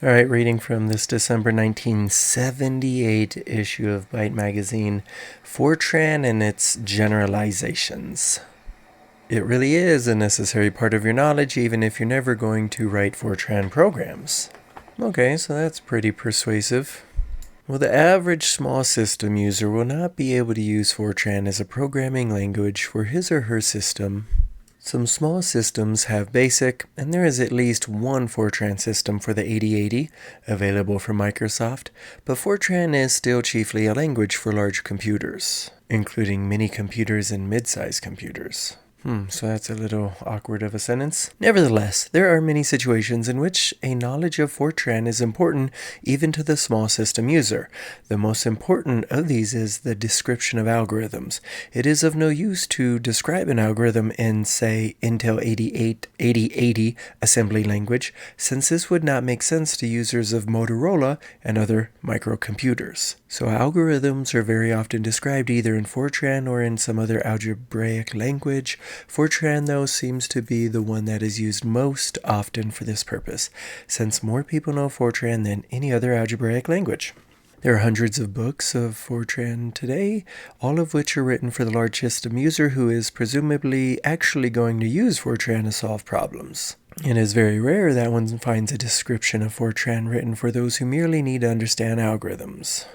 All right, reading from this December 1978 issue of Byte magazine, Fortran and its generalizations. It really is a necessary part of your knowledge, even if you're never going to write Fortran programs. Okay, so that's pretty persuasive. Well, the average small system user will not be able to use Fortran as a programming language for his or her system. Some small systems have BASIC, and there is at least one Fortran system for the 8080 available from Microsoft, but Fortran is still chiefly a language for large computers, including mini computers and mid-sized computers. So that's a little awkward of a sentence. Nevertheless, there are many situations in which a knowledge of Fortran is important even to the small system user. The most important of these is the description of algorithms. It is of no use to describe an algorithm in, say, Intel 8080 assembly language, since this would not make sense to users of Motorola and other microcomputers. So algorithms are very often described either in Fortran or in some other algebraic language. Fortran, though, seems to be the one that is used most often for this purpose, since more people know Fortran than any other algebraic language. There are hundreds of books of Fortran today, all of which are written for the large system user who is presumably actually going to use Fortran to solve problems. It is very rare that one finds a description of Fortran written for those who merely need to understand algorithms,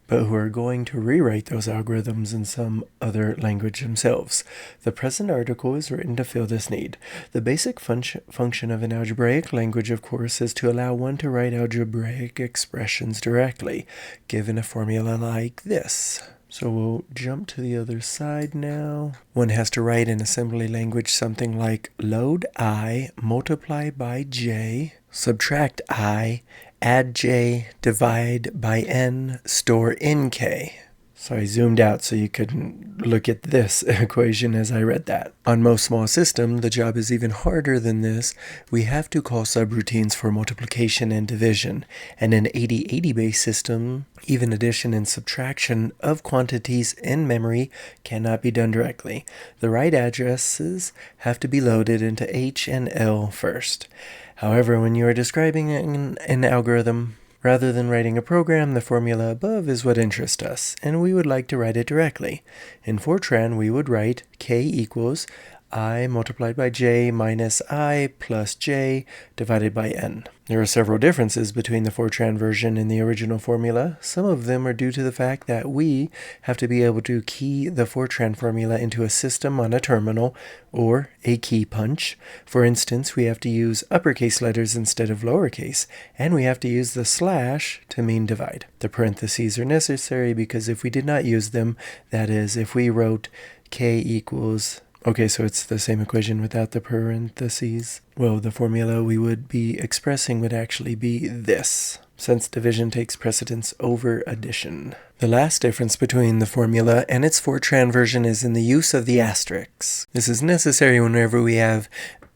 but who are going to rewrite those algorithms in some other language themselves. The present article is written to fill this need. The basic function of an algebraic language, of course, is to allow one to write algebraic expressions directly, given a formula like this. So we'll jump to the other side now. One has to write in assembly language something like load I, multiply by j, subtract I, add j, divide by n, store nk. So I zoomed out so you could look at this equation as I read that. On most small systems, the job is even harder than this. We have to call subroutines for multiplication and division. And in an 8080-based system, even addition and subtraction of quantities in memory cannot be done directly. The right addresses have to be loaded into H and L first. However, when you are describing an algorithm, rather than writing a program, the formula above is what interests us, and we would like to write it directly. In Fortran, we would write k equals I multiplied by j minus I plus j divided by n. There are several differences between the Fortran version and the original formula. Some of them are due to the fact that we have to be able to key the Fortran formula into a system on a terminal or a key punch. For instance, we have to use uppercase letters instead of lowercase, and we have to use the slash to mean divide. The parentheses are necessary because if we did not use them, that is, if we wrote k equals okay, so it's the same equation without the parentheses. Well, the formula we would be expressing would actually be this, since division takes precedence over addition. The last difference between the formula and its Fortran version is in the use of the asterisk. This is necessary whenever we have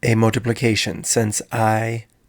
a multiplication, since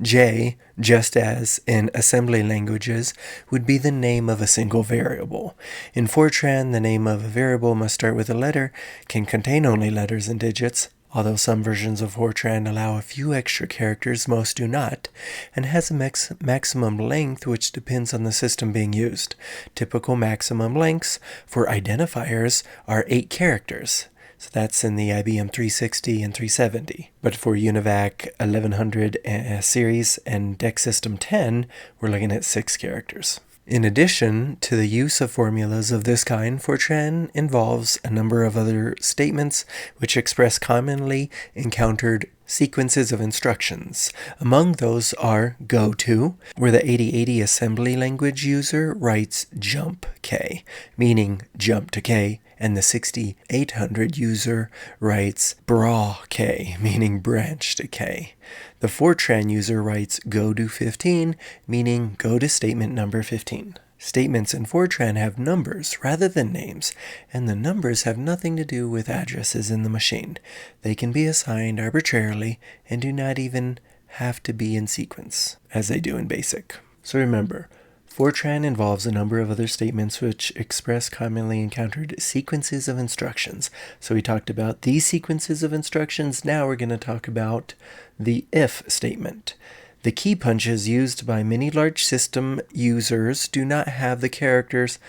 j, just as in assembly languages, would be the name of a single variable. In Fortran, the name of a variable must start with a letter, can contain only letters and digits, although some versions of Fortran allow a few extra characters, most do not, and has a maximum length which depends on the system being used. Typical maximum lengths for identifiers are 8 characters. So that's in the IBM 360 and 370. But for UNIVAC 1100 series and DEC System 10, we're looking at 6 characters. In addition to the use of formulas of this kind, Fortran involves a number of other statements which express commonly encountered sequences of instructions. Among those are go to, where the 8080 assembly language user writes jump k, meaning jump to k, and the 6800 user writes bra k, meaning branch to k. The Fortran user writes go to 15, meaning go to statement number 15. Statements in Fortran have numbers rather than names, and the numbers have nothing to do with addresses in the machine. They can be assigned arbitrarily and do not even have to be in sequence, as they do in BASIC. So remember, Fortran involves a number of other statements which express commonly encountered sequences of instructions. So we talked about these sequences of instructions. Now we're going to talk about the if statement. The key punches used by many large system users do not have the characters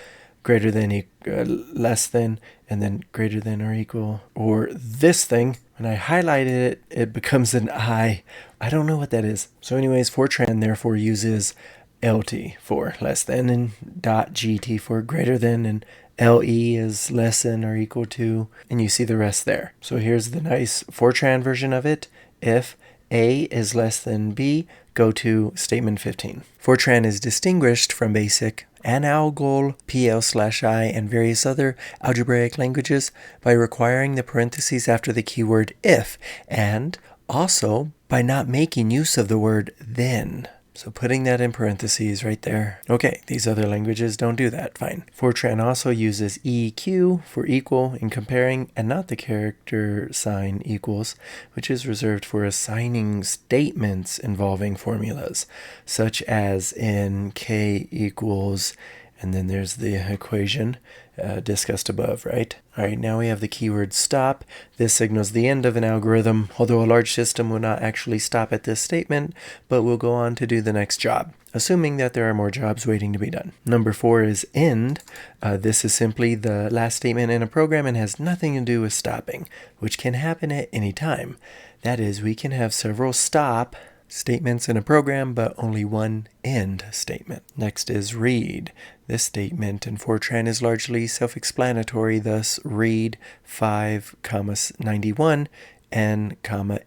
greater than, less than, and then greater than or equal, or this thing. When I highlighted it, it becomes an I. I don't know what that is. So anyways, Fortran therefore uses LT for less than and .gt for greater than, and LE is less than or equal to, and you see the rest there. So here's the nice Fortran version of it. If A is less than B, go to statement 15. Fortran is distinguished from BASIC, ANALGOL, PL/I, and various other algebraic languages by requiring the parentheses after the keyword if, and also by not making use of the word then. So putting that in parentheses right there. Okay, these other languages don't do that. Fine. Fortran also uses EQ for equal in comparing and not the character sign equals, which is reserved for assigning statements involving formulas, such as in K equals, and then there's the equation discussed above, right? All right, now we have the keyword stop. This signals the end of an algorithm, although a large system will not actually stop at this statement, but will go on to do the next job, assuming that there are more jobs waiting to be done. Number 4 is end. This is simply the last statement in a program and has nothing to do with stopping, which can happen at any time. That is, we can have several stop statements in a program, but only one end statement. Next is read. This statement in Fortran is largely self-explanatory, thus read 5,91 n,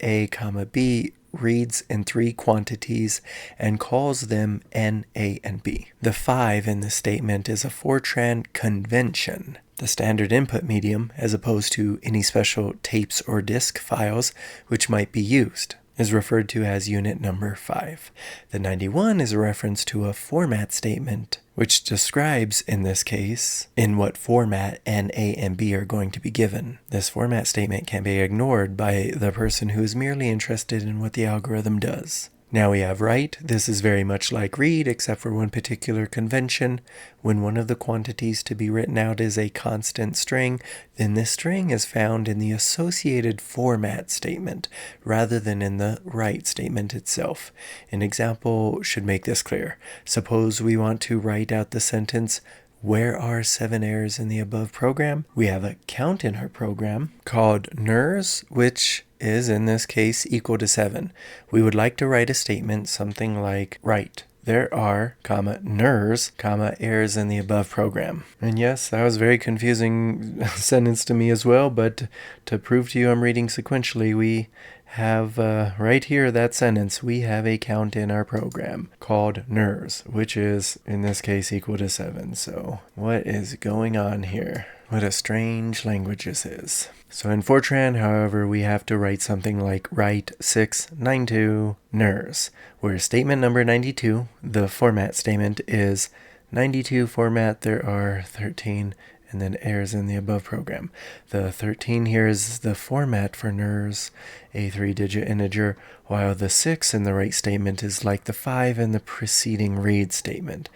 a, b reads in 3 quantities and calls them n, a, and b. The 5 in this statement is a Fortran convention, the standard input medium, as opposed to any special tapes or disk files which might be used, is referred to as unit number 5. The 91 is a reference to a format statement, which describes, in this case, in what format N, A, and B are going to be given. This format statement can be ignored by the person who is merely interested in what the algorithm does. Now we have write. This is very much like read, except for one particular convention. When one of the quantities to be written out is a constant string, then this string is found in the associated format statement rather than in the write statement itself. An example should make this clear. Suppose we want to write out the sentence, "Where are 7 errors in the above program?" We have a count in our program called ners, which is in this case equal to 7. We would like to write a statement something like write there are, ners, errors in the above program. And yes, that was a very confusing sentence to me as well, but to prove to you I'm reading sequentially, we have right here that sentence. We have a count in our program called ners, which is in this case equal to 7. So what is going on here? What a strange language this is. So in Fortran, however, we have to write something like write 692 ners, where statement number 92, the format statement, is 92 format, there are 13, and then errors in the above program. The 13 here is the format for ners, a 3-digit integer, while the 6 in the write statement is like the 5 in the preceding read statement.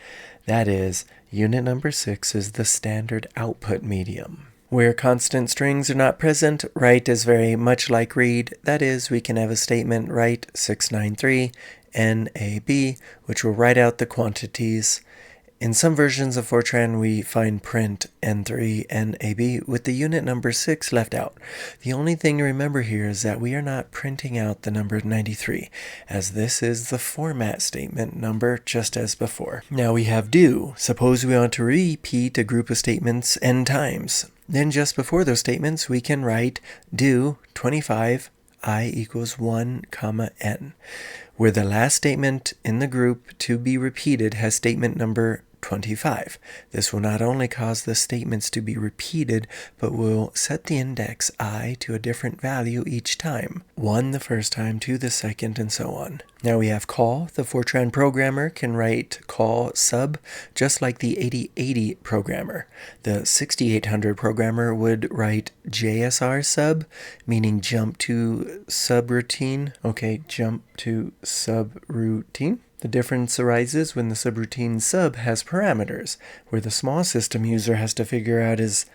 That is, unit number 6 is the standard output medium. Where constant strings are not present, write is very much like read. That is, we can have a statement write 693 NAB, which will write out the quantities. In some versions of Fortran, we find print N3 NAB with the unit number 6 left out. The only thing to remember here is that we are not printing out the number 93, as this is the format statement number just as before. Now we have do. Suppose we want to repeat a group of statements n times. Then just before those statements, we can write do 25 I equals 1, n, where the last statement in the group to be repeated has statement number 25. This will not only cause the statements to be repeated, but will set the index I to a different value each time. 1 the first time, 2 the second, and so on. Now we have call. The Fortran programmer can write call sub just like the 8080 programmer. The 6800 programmer would write JSR sub, meaning jump to subroutine. Okay, jump to subroutine. The difference arises when the subroutine sub has parameters, where the small system user has to figure out is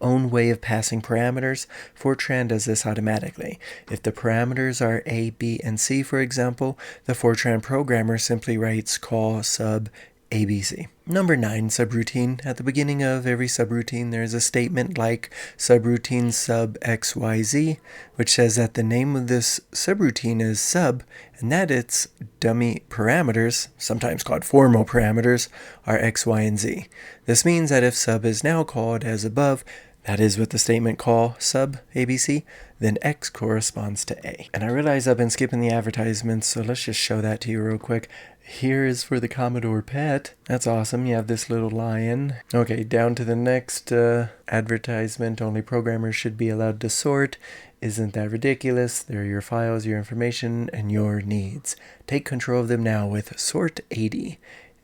own way of passing parameters, Fortran does this automatically. If the parameters are A, B, and C, for example, the Fortran programmer simply writes call sub ABC. Number 9, subroutine. At the beginning of every subroutine, there is a statement like subroutine sub XYZ, which says that the name of this subroutine is sub, and that its dummy parameters, sometimes called formal parameters, are X, Y, and Z. This means that if sub is now called as above, that is with the statement call sub ABC, then X corresponds to A. And I realize I've been skipping the advertisements, so let's just show that to you real quick. Here is for the Commodore PET. That's awesome. You have this little lion. Okay, down to the next advertisement. Only programmers should be allowed to sort. Isn't that ridiculous? They're your files, your information, and your needs. Take control of them now with Sort 80.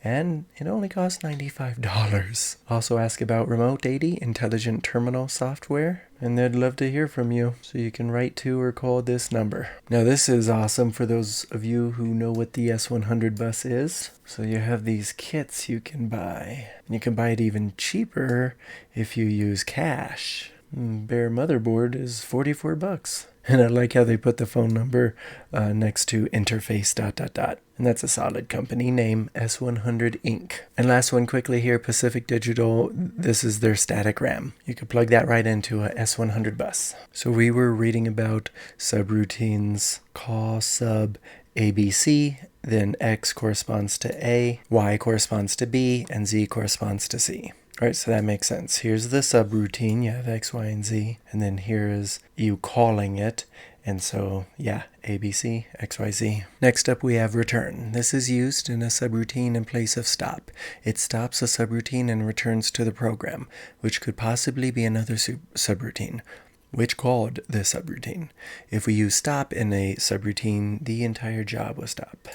And it only costs $95. Also ask about Remote 80 Intelligent Terminal software, and they'd love to hear from you, so you can write to or call this number. Now this is awesome for those of you who know what the S100 bus is. So you have these kits you can buy, and you can buy it even cheaper if you use cash. Bare motherboard is $44. And I like how they put the phone number next to interface ... And that's a solid company name, S100 Inc. And last one quickly here, Pacific Digital. This is their static RAM. You could plug that right into a S100 bus. So we were reading about subroutines, call sub ABC, then X corresponds to A, Y corresponds to B, and Z corresponds to C. All right, so that makes sense. Here's the subroutine. You have X, Y, and Z. And then here is you calling it. And so, yeah, ABC, X, Y, Z. Next up, we have return. This is used in a subroutine in place of stop. It stops a subroutine and returns to the program, which could possibly be another subroutine, which called the subroutine. If we use stop in a subroutine, the entire job will stop.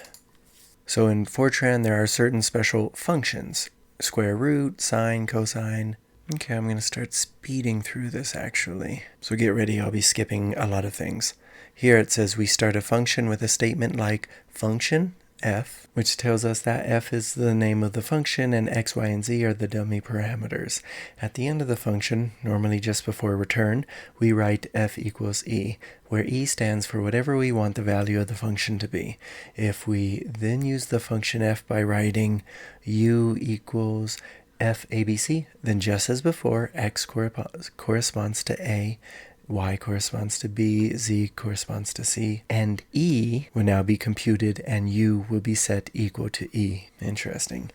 So in Fortran, there are certain special functions. Square root, sine, cosine. Okay, I'm going to start speeding through this actually. So get ready, I'll be skipping a lot of things. Here it says we start a function with a statement like function f, which tells us that f is the name of the function and x, y, and z are the dummy parameters. At the end of the function, normally just before return, we write f equals e, where e stands for whatever we want the value of the function to be. If we then use the function f by writing u equals f abc, then just as before, x corresponds to a, y corresponds to b, z corresponds to c, and e will now be computed and u will be set equal to e. Interesting.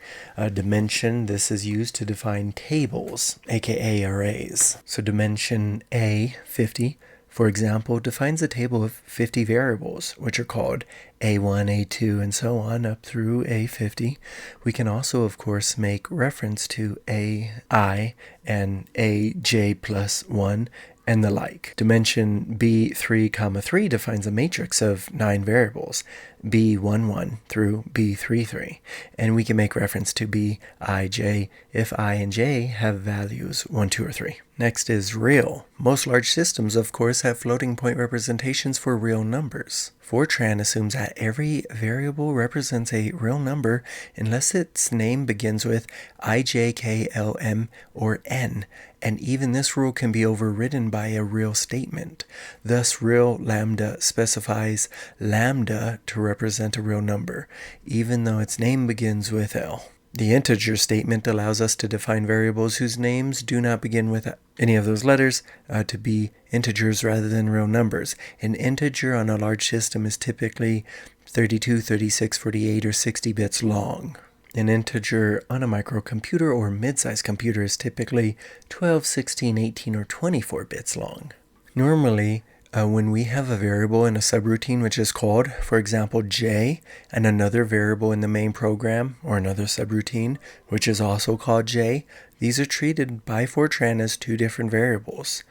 Dimension, this is used to define tables, aka arrays. So dimension A, 50, for example, defines a table of 50 variables, which are called A1, A2, and so on up through A50. We can also, of course, make reference to AI and AJ plus 1 and the like. Dimension B3, 3 defines a matrix of 9 variables, B11 through B33, and we can make reference to Bij if I and j have values 1, 2, or 3. Next is real. Most large systems, of course, have floating point representations for real numbers. Fortran assumes that every variable represents a real number unless its name begins with I, J, K, L, M, or N, and even this rule can be overridden by a real statement. Thus, real lambda specifies lambda to represent a real number, even though its name begins with L. The integer statement allows us to define variables whose names do not begin with any of those letters to be integers rather than real numbers. An integer on a large system is typically 32, 36, 48, or 60 bits long. An integer on a microcomputer or mid-sized computer is typically 12, 16, 18, or 24 bits long. Normally, when we have a variable in a subroutine which is called, for example, j, and another variable in the main program or another subroutine which is also called j, these are treated by Fortran as two different variables.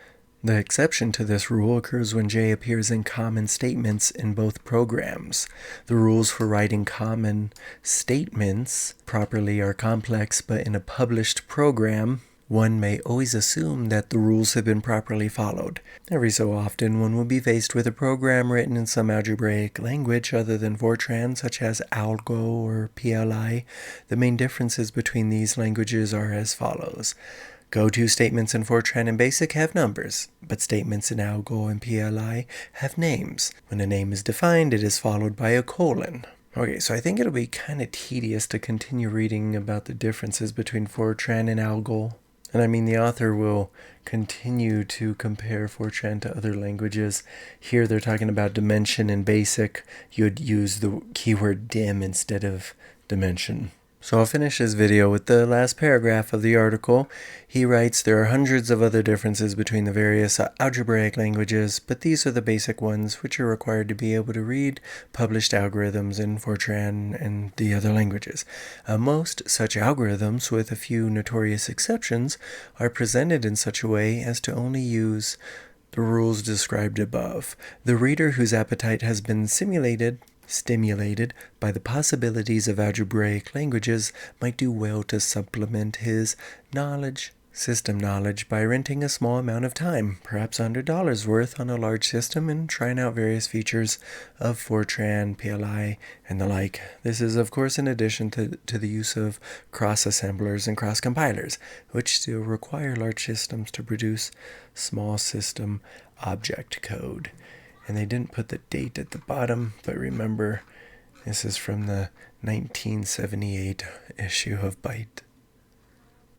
The exception to this rule occurs when j appears in common statements in both programs. The rules for writing common statements properly are complex, but in a published program, one may always assume that the rules have been properly followed. Every so often, one will be faced with a program written in some algebraic language other than Fortran, such as Algo or PLI. The main differences between these languages are as follows. Go-to statements in Fortran and BASIC have numbers, but statements in Algo and PLI have names. When a name is defined, it is followed by a colon. Okay, so I think it'll be kind of tedious to continue reading about the differences between Fortran and Algo. And I mean, the author will continue to compare Fortran to other languages. Here they're talking about dimension in BASIC. You'd use the keyword dim instead of dimension. So I'll finish this video with the last paragraph of the article. He writes, there are hundreds of other differences between the various algebraic languages, but these are the basic ones which are required to be able to read published algorithms in Fortran and the other languages. Most such algorithms, with a few notorious exceptions, are presented in such a way as to only use the rules described above. The reader whose appetite has been stimulated by the possibilities of algebraic languages might do well to supplement his system knowledge, by renting a small amount of time, perhaps $100 worth, on a large system and trying out various features of Fortran, PLI, and the like. This is, of course, in addition to the use of cross-assemblers and cross-compilers, which still require large systems to produce small system object code. And they didn't put the date at the bottom, but remember, this is from the 1978 issue of Byte.